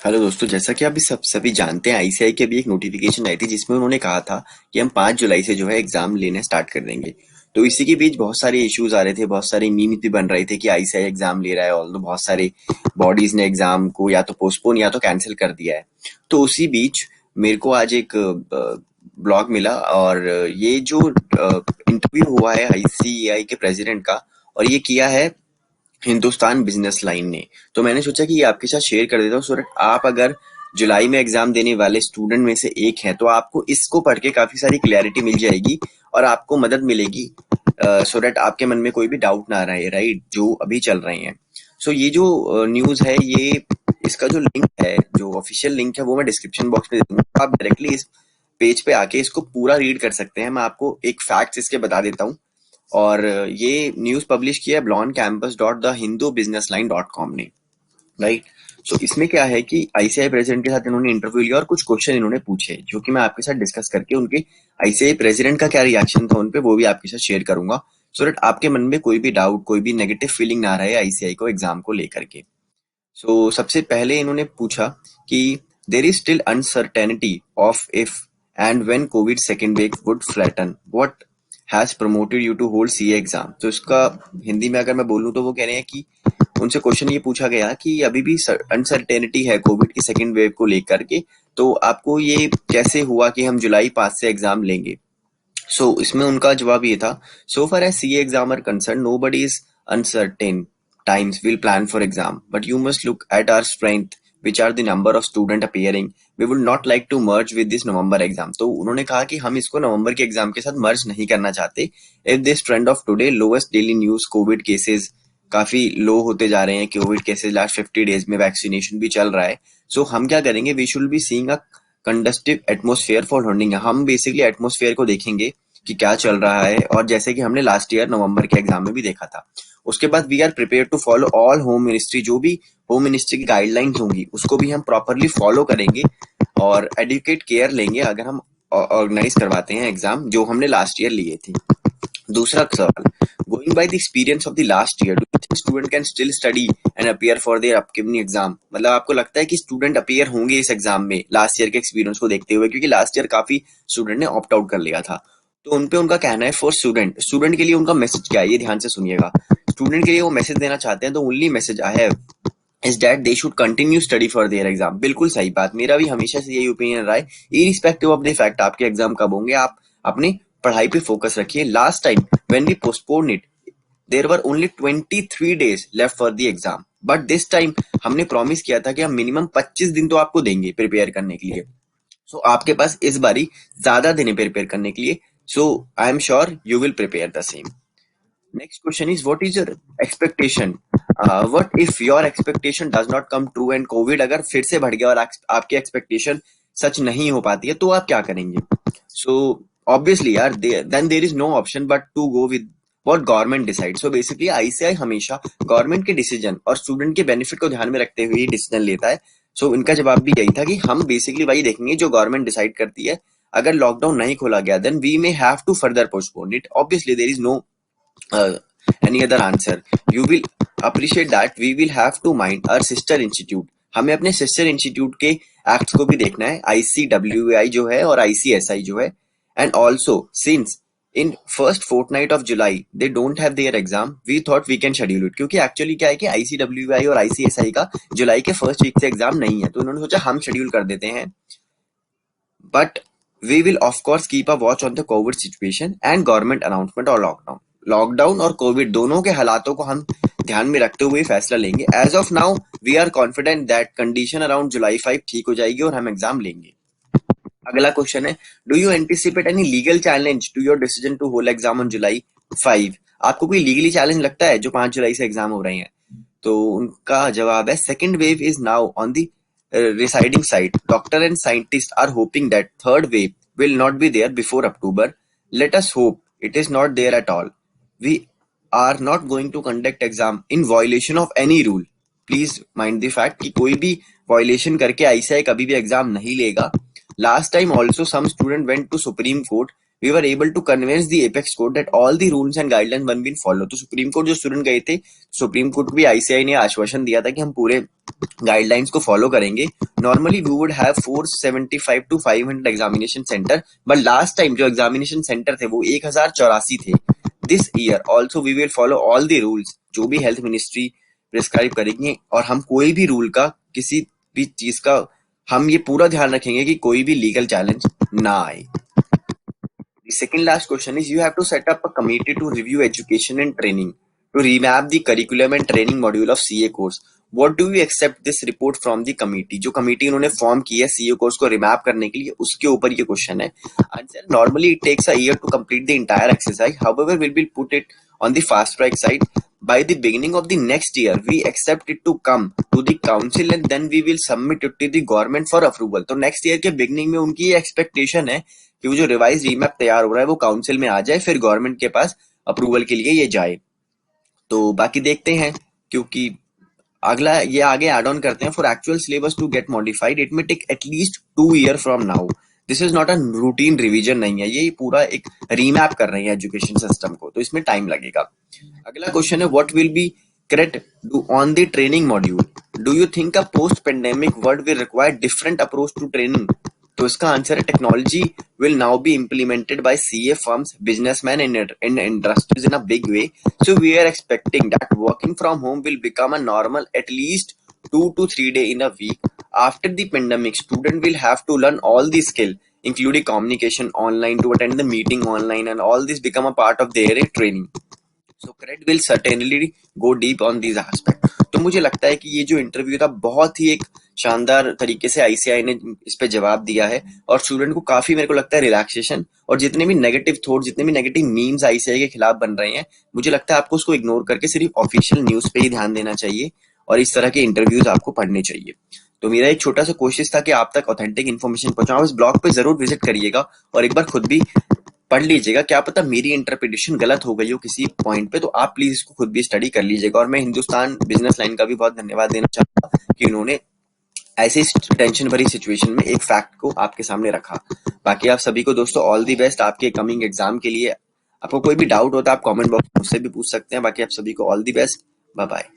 Hello दोस्तों, जैसा कि आप भी सब सभी जानते हैं, आईसीआई की अभी एक नोटिफिकेशन आई थी जिसमें उन्होंने कहा था कि हम 5 जुलाई से जो है एग्जाम लेने स्टार्ट कर देंगे। तो इसी के बीच बहुत सारे इश्यूज आ रहे थे, बहुत सारे मीम्स भी बन रहे थे कि आईसीआई एग्जाम ले रहा है, और बहुत सारे बॉडीज ने एग्जाम को या तो पोस्टपोन या तो कैंसिल कर दिया है। तो उसी बीच मेरे को आज एक ब्लॉग मिला, और ये जो इंटरव्यू हुआ है आईसीआई के प्रेसिडेंट का, और ये किया है हिंदुस्तान बिजनेस लाइन ने। तो मैंने सोचा कि ये आपके साथ शेयर कर देता हूँ, सो दैट आप अगर जुलाई में एग्जाम देने वाले स्टूडेंट में से एक हैं तो आपको इसको पढ़ के काफी सारी क्लैरिटी मिल जाएगी और आपको मदद मिलेगी, सो दैट आपके मन में कोई भी डाउट ना रहे, राइट, जो अभी चल रहे हैं। सो ये जो न्यूज है, ये इसका जो लिंक है, जो ऑफिशियल लिंक है, वो मैं डिस्क्रिप्शन बॉक्स में दे दूंगा। आप डायरेक्टली इस पेज पे आके इसको पूरा रीड कर सकते हैं। मैं आपको एक फैक्ट्स इसके बता देता हूँ। और ये न्यूज पब्लिश किया है bloncampus.thehindubusinesslines.com ने, राइट। सो इसमें क्या है कि आईसीआई प्रेसिडेंट के साथ इन्होंने इंटरव्यू लिया और कुछ क्वेश्चन इन्होंने पूछे, जो कि मैं आपके साथ डिस्कस करके उनके आईसीआई प्रेसिडेंट का क्या रिएक्शन था उन पे, वो भी आपके साथ शेयर करूंगा, सो दैट आपके मन में कोई भी डाउट, कोई भी नेगेटिव फीलिंग ना रहे आईसीआई को एग्जाम को लेकर के। सो सबसे पहले इन्होंने पूछा कि there is still uncertainty of if and when COVID second wave would flatten what has promoted you to hold CA exam. तो इसका हिंदी में अगर मैं बोलूं तो वो कह रहे हैं कि उनसे क्वेश्चन ये पूछा गया कि अभी भी अनसर्टेनिटी है कोविड की सेकेंड वेव को लेकर के, तो आपको ये कैसे हुआ कि हम जुलाई 5 से एग्जाम लेंगे। इसमें उनका जवाब ये था, so far as CA exam are concern nobody is uncertain times we'll plan for exam, but you must look at our strength, which are the number of student appearing. We would not like to merge with this November exam. तो उन्होंने कहा कि हम इसको नवंबर के exam के साथ मर्ज नहीं करना चाहते। If this trend of today lowest daily news covid cases काफी लो होते जा रहे हैं, कोविड केसेस लास्ट 50 डेज में वैक्सीनेशन भी चल रहा है, सो हम क्या करेंगे, we should be seeing a conducive atmosphere for learning. हम बेसिकली एटमोस्फेयर को देखेंगे कि क्या चल रहा है, और जैसे कि हमने लास्ट ईयर नवंबर के एग्जाम में भी देखा था। उसके बाद we are prepare to follow all home ministry, जो भी होम मिनिस्ट्री की गाइडलाइंस होंगी उसको भी हम प्रॉपरली फॉलो करेंगे और एडुकेट केयर लेंगे अगर हम ऑर्गेनाइज करवाते हैं एग्जाम जो हमने लास्ट ईयर लिए थे। दूसरा सवाल, going by the experience of the last year, do you think student can still study and appear for their upcoming exam. मतलब आपको लगता है कि स्टूडेंट अपीयर होंगे इस एग्जाम में लास्ट ईयर के एक्सपीरियंस को देखते हुए, क्योंकि लास्ट ईयर काफी स्टूडेंट ने ऑप्ट आउट कर लिया था। तो उनपे उनका कहना है, फॉर स्टूडेंट के लिए उनका मैसेज क्या है, ये ध्यान से सुनिएगा। स्टूडेंट के लिए वो मैसेज देना चाहते हैं, तो only message I have is that they should continue study for their exam. बिल्कुल सही बात, मेरा भी हमेशा से यही ओपिनियन रहा है, इरिस्पेक्टिव ऑफ द फैक्ट आपके एग्जाम कब होंगे, आप अपनी पढ़ाई पे फोकस रखिए। Last time when we postpone it, there were only 23 days left for the exam, but this time हमने प्रॉमिस किया था कि हम मिनिमम 25 दिन तो आपको देंगे प्रिपेयर करने के लिए। आपके पास इस बारी ज्यादा दिन है प्रिपेयर करने के लिए, so I am sure you will prepare the same. Next question is, what is your expectation, what if your expectation does not come true and covid अगर फिर से बढ़ गया और आपकी एक्सपेक्टेशन सच नहीं हो पाती है, तो आप क्या करेंगे। सो ऑब्वियसली यार, then there is no option but to go with what government decide. So basically ICI हमेशा गवर्नमेंट के डिसीजन और स्टूडेंट के बेनिफिट को ध्यान में रखते हुए ही डिसीजन लेता है। इनका जवाब भी यही था कि हम बेसिकली वही देखेंगे जो गवर्नमेंट डिसाइड करती है। अगर लॉकडाउन नहीं खोला गया, then we may have to further postpone it. Obviously there is no any other answer. You will appreciate that we will have to mind our sister institute. हमें अपने सिस्टर इंस्टीट्यूट के acts को भी देखना है, आईसीडब्ल्यूआई जो है और आईसीएसआई जो है। And also since in first fortnight of July they don't have their exam, we thought we can schedule it. क्योंकि एक्चुअली क्या है कि आईसीडब्ल्यूआई और आईसीएसआई का जुलाई के फर्स्ट वीक से एग्जाम नहीं है, तो उन्होंने सोचा हम शेड्यूल कर देते हैं। But we will of course keep a watch on the COVID situation and government announcement और लॉकडाउन। लॉकडाउन और कोविड दोनों के हालातों को हम ध्यान में रखते हुए फैसला लेंगे। As of now we are confident that condition around July 5 ठीक हो जाएगी और हम एग्जाम लेंगे। अगला क्वेश्चन है, do you anticipate any legal challenge to your decision to hold exam on July 5। आपको कोई लीगली चैलेंज लगता है जो 5 जुलाई से एग्जाम हो रहे हैं। तो उनका जवाब है, second wave is now on the residing side. Doctor and scientists are hoping that third wave will not be there before October. Let us hope it is not there at all. We are not going to conduct exam in violation of any rule. Please mind the fact कि कोई भी violation करके ICI कभी भी exam नहीं लेगा। Last time also some student went to Supreme Court we were able to convince the apex court that all the rules and guidelines one been follow। तो supreme court जो student गए थे, supreme court को भी ICI ने आश्वासन दिया था कि हम पूरे गाइडलाइंस को फॉलो करेंगे। Normally we would have 475 to 500 examination centre, but last time जो एग्जामिनेशन सेंटर थे वो 1084 थे। This year also we will follow all the rules जो भी हेल्थ मिनिस्ट्री प्रिस्क्राइब करेंगे, और हम कोई भी रूल का, किसी भी चीज का हम ये पूरा ध्यान रखेंगे कि कोई भी लीगल चैलेंज ना आए। The second last question is, you have to set up a committee to review education and training to remap the curriculum and training module of CA course. What do you accept this report from the committee? जो committee उन्होंने form की है CA course को remap करने के लिए, उसके ऊपर ये क्वेश्चन है। Answer, normally it takes a year to complete the entire exercise, however will be put it on the fast track side. By the beginning of the next year, we accept it to come to the council and then we will submit it to the government for approval. तो next year के beginning में उनकी ये expectation है कि वो जो revise remap तैयार हो रहा है वो काउंसिल में आ जाए, फिर गवर्नमेंट के पास अप्रूवल के लिए ये जाए। तो बाकी देखते हैं, क्योंकि अगला ये आगे एड ऑन करते हैं। For actual syllabus to get modified it may take at least 2 years from now. This is not a routine revision नहीं है, ये पूरा एक रीमैप कर रहे हैं एजुकेशन सिस्टम को, तो इसमें टाइम लगेगा। अगला क्वेश्चन है, what will be correct on the training module? Do you think a post pandemic world will require different approach to training? तो इसका आंसर है, technology will now be implemented by CA firms, businessmen and industries in a big way. So we are expecting that working from home will become a normal at least 2 to 3 days in a week. After the pandemic, student will have to learn all the skill, including communication online, to attend the meeting online, and all this become a part of their training. So क्रेड will certainly go deep on these aspect. तो मुझे लगता है कि ये जो interview था बहुत ही एक शानदार तरीके से आईसीआई ने इस पे जवाब दिया है, और स्टूडेंट को काफी, मेरे को लगता है, रिलैक्सेशन, और जितने भी नेगेटिव थॉट, जितने भी नेगेटिव मीम्स आईसीआई के खिलाफ बन रहे हैं, मुझे लगता है आपको उसको इग्नोर करके सिर्फ ऑफिशियल न्यूज पे ही ध्यान देना चाहिए, और इस तरह के इंटरव्यूज आपको पढ़ने चाहिए। तो मेरा एक छोटा सा कोशिश था कि आप तक ऑथेंटिक इन्फॉर्मेशन पहुंचाऊं। इस ब्लॉग पे जरूर विजिट करिएगा और एक बार खुद भी पढ़ लीजिएगा, क्या पता मेरी इंटरप्रिटेशन गलत हो गई हो किसी पॉइंट पे, तो आप प्लीज इसको खुद भी स्टडी कर लीजिएगा। और मैं हिंदुस्तान बिजनेस लाइन का भी बहुत धन्यवाद देना चाहूंगा कि उन्होंने ऐसे टेंशन भरी सिचुएशन में एक फैक्ट को आपके सामने रखा। बाकी आप सभी को दोस्तों ऑल दी बेस्ट आपके कमिंग एग्जाम के लिए। आपको कोई भी डाउट होता है आप कमेंट बॉक्स में मुझसे भी पूछ सकते हैं। बाकी आप सभी को all the best, bye bye.